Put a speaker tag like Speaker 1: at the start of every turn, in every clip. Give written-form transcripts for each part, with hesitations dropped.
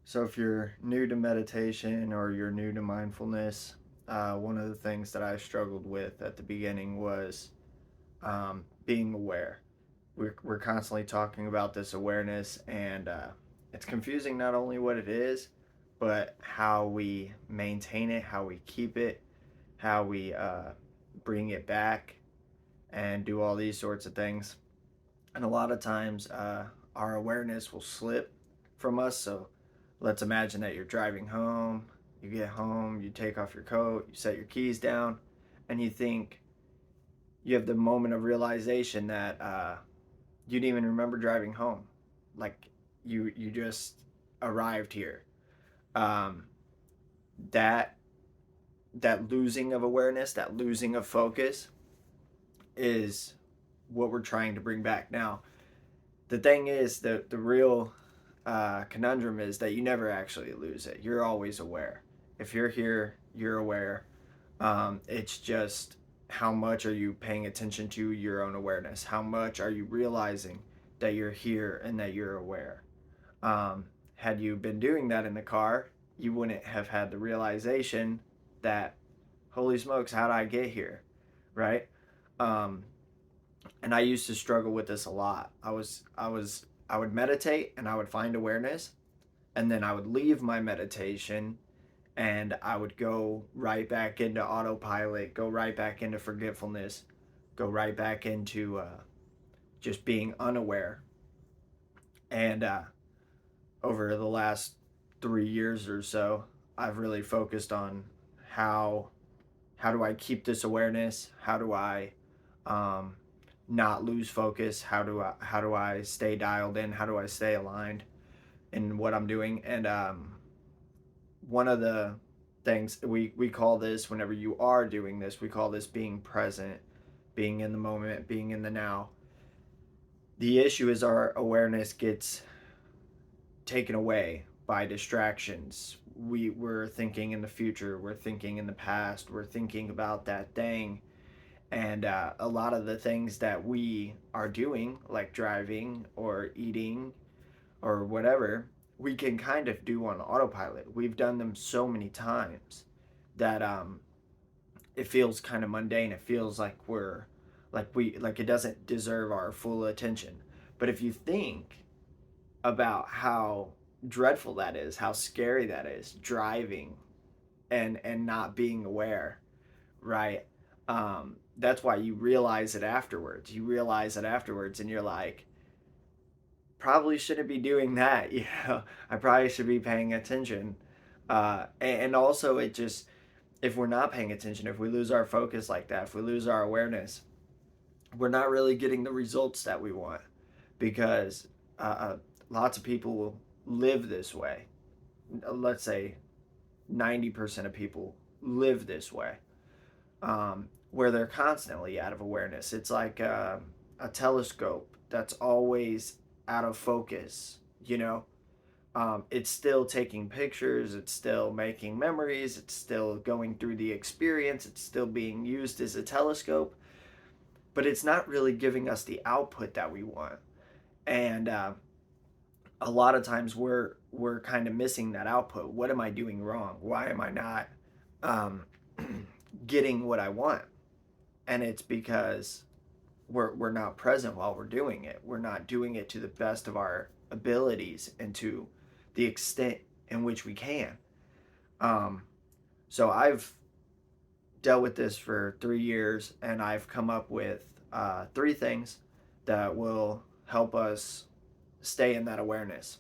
Speaker 1: So, if you're new to meditation or you're new to mindfulness, one of the things that I struggled with at the beginning was being aware. We're constantly talking about this awareness, and it's confusing not only what it is, but how we maintain it, how we keep it, how we bring it back, and do all these sorts of things. And a lot of times, our awareness will slip from us. So, let's imagine that you're driving home, you get home, you take off your coat, you set your keys down, and you think you have the moment of realization that you didn't even remember driving home. Like you just arrived here. Um, that that losing of awareness, that losing of focus is what we're trying to bring back. Now, the thing is, the real conundrum is that you never actually lose it. You're always aware. If you're here, you're aware. It's just how much are you paying attention to your own awareness? How much are you realizing that you're here and that you're aware? Had you been doing that in the car, you wouldn't have had the realization that, holy smokes, how did I get here? Right? Um, and I used to struggle with this a lot. I would meditate and I would find awareness, and then I would leave my meditation and I would go right back into autopilot, go right back into forgetfulness, go right back into just being unaware. And over the last 3 years or so, I've really focused on how how do I keep this awareness? How do I um, not lose focus? How do I stay dialed in? How do I stay aligned in what I'm doing? And one of the things we call this, whenever you are doing this, we call this being present, being in the moment, being in the now. The issue is our awareness gets taken away by distractions. We're thinking in the future, we're thinking in the past, we're thinking about that thing. And a lot of the things that we are doing, like driving or eating or whatever, we can kind of do on autopilot. We've done them so many times that it feels kind of mundane. It feels like like it doesn't deserve our full attention. But if you think about how dreadful that is, how scary that is, driving and not being aware, right? That's why you realize it afterwards. You realize it afterwards, and you're like, probably shouldn't be doing that. You know, I probably should be paying attention. And also, it just if we're not paying attention, if we lose our focus like that, if we lose our awareness, we're not really getting the results that we want because lots of people will live this way. Let's say 90% of people live this way, where they're constantly out of awareness. It's like a telescope that's always out of focus, you know? It's still taking pictures, it's still making memories, it's still going through the experience, it's still being used as a telescope, but it's not really giving us the output that we want. And a lot of times we're kind of missing that output. What am I doing wrong? Why am I not um, getting what I want? And it's because we're not present while we're doing it. We're not doing it to the best of our abilities and to the extent in which we can. Um, so I've dealt with this for 3 years, and I've come up with three things that will help us stay in that awareness.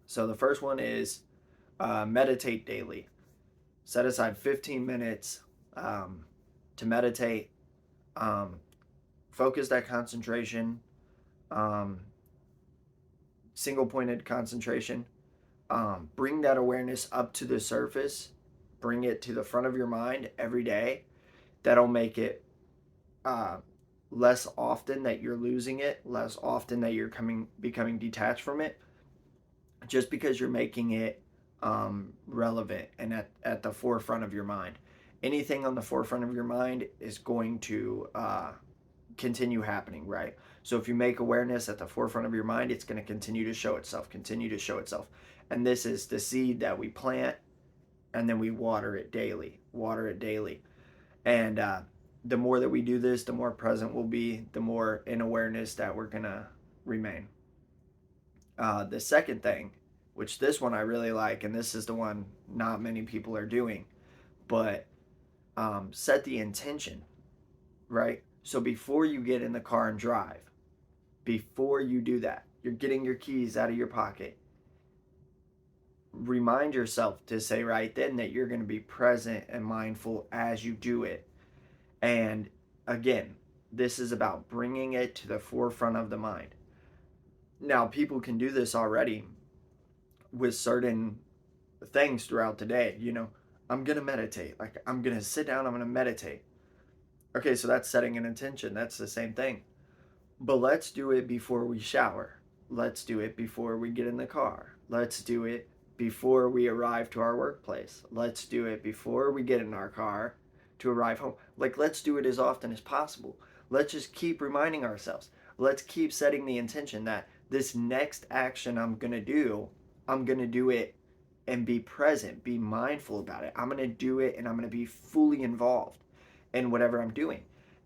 Speaker 1: So the first one is meditate daily. Set aside 15 minutes um, to meditate. Um, Focus that concentration, um, single pointed concentration. Bring that awareness up to the surface. Bring it to the front of your mind every day. That'll make it uh, less often that you're losing it, less often that you're becoming detached from it, just because you're making it relevant and at the forefront of your mind. Anything on the forefront of your mind is going to continue happening, right? So if you make awareness at the forefront of your mind, it's going to continue to show itself, continue to show itself. And this is the seed that we plant, and then we water it daily, water it daily. And the more that we do this, the more present we'll be, the more in awareness that we're going to remain. The second thing, which this one I really like, and this is the one not many people are doing, but set the intention, right? So before you get in the car and drive, before you do that, you're getting your keys out of your pocket. Remind yourself to say right then that you're going to be present and mindful as you do it. And again, this is about bringing it to the forefront of the mind. Now, people can do this already with certain things throughout the day. I'm going to meditate. Like, I'm going to sit down, I'm going to meditate. Okay, so that's setting an intention. That's the same thing. But let's do it before we shower. Let's do it before we get in the car. Let's do it before we arrive to our workplace. Let's do it before we get in our car to arrive home. Like, let's do it as often as possible. Let's just keep reminding ourselves. Let's keep setting the intention that this next action I'm going to do it and be present, be mindful about it. I'm going to do it and I'm going to be fully involved in whatever I'm doing.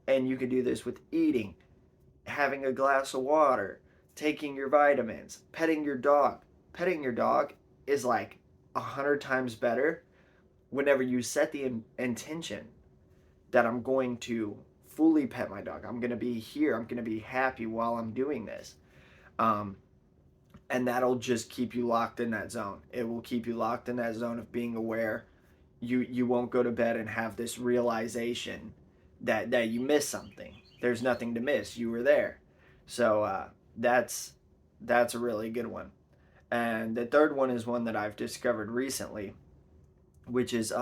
Speaker 1: And you can do this with eating, having a glass of water, taking your vitamins, petting your dog. Petting your dog is like 100 times better whenever you set the intention that I'm going to fully pet my dog. I'm going to be here. I'm going to be happy while I'm doing this. And that'll just keep you locked in that zone. It will keep you locked in that zone of being aware. You won't go to bed and have this realization that you missed something. There's nothing to miss. You were there. So that's a really good one. And the third one is one that I've discovered recently, which is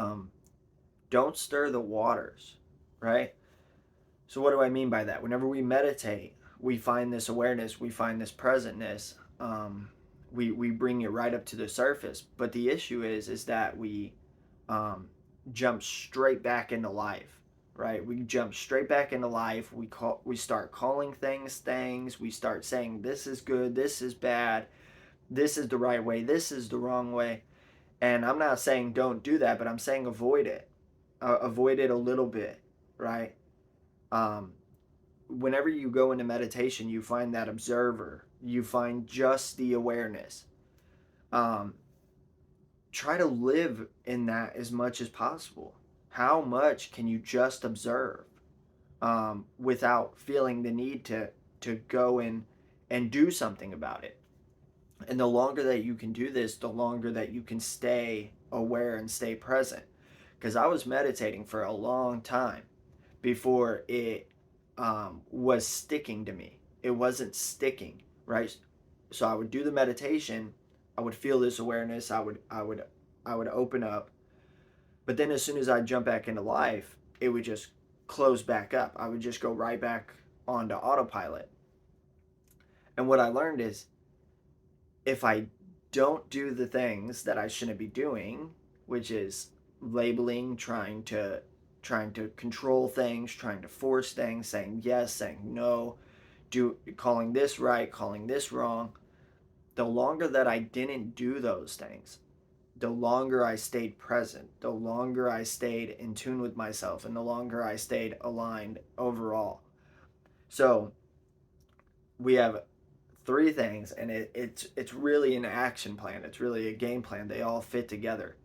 Speaker 1: don't stir the waters, right? So what do I mean by that? Whenever we meditate, we find this awareness, we find this presentness. We bring it right up to the surface. But the issue is that we jump straight back into life, right? We jump straight back into life. We start calling things. We start saying this is good, this is bad, this is the right way, this is the wrong way. And I'm not saying don't do that, but I'm saying avoid it. Avoid it a little bit, right? Whenever you go into meditation, you find that observer, you find just the awareness. Try to live in that as much as possible. How much can you just observe without feeling the need to go and do something about it? And the longer that you can do this, the longer that you can stay aware and stay present. Because I was meditating for a long time before it was sticking to me. It wasn't sticking, right? So I would do the meditation, I would feel this awareness, I would open up, but then as soon as I jump back into life, it would just close back up. I would just go right back onto autopilot. And what I learned is if I don't do the things that I shouldn't be doing, which is labeling, trying to control things, trying to force things, saying yes, saying no, calling this right, calling this wrong, the longer that I didn't do those things, the longer I stayed present, the longer I stayed in tune with myself, and the longer I stayed aligned overall. So we have three things, and it's really an action plan. It's really a game plan. They all fit together.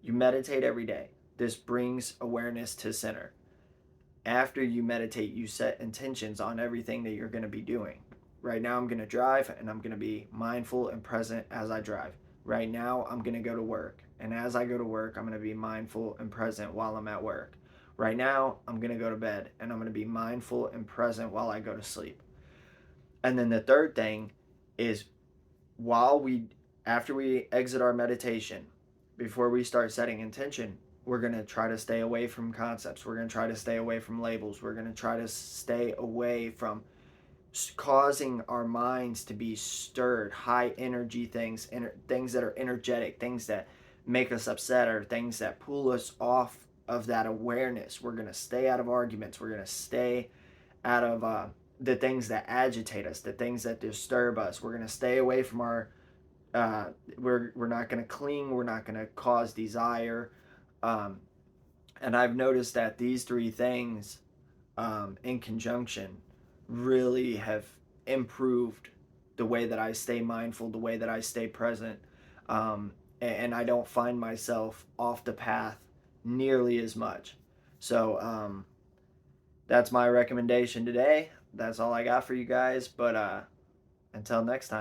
Speaker 1: You meditate every day. This brings awareness to center. After you meditate, you set intentions on everything that you're going to be doing. Right now, I'm going to drive, and I'm going to be mindful and present as I drive. Right now, I'm going to go to work, and as I go to work, I'm going to be mindful and present while I'm at work. Right now, I'm going to go to bed, and I'm going to be mindful and present while I go to sleep. And then the third thing is after we exit our meditation, before we start setting intention, we're going to try to stay away from concepts. We're going to try to stay away from labels. We're going to try to stay away from causing our minds to be stirred, high energy things, things that are energetic, things that make us upset, or things that pull us off of that awareness. We're going to stay out of arguments. We're going to stay out of the things that agitate us, the things that disturb us. We're going to stay away from our uh, we're not going to cling, we're not going to cause desire. um, and I've noticed that these three things in conjunction really have improved the way that I stay mindful, the way that I stay present, and I don't find myself off the path nearly as much. So that's my recommendation today. That's all I got for you guys. But until next time.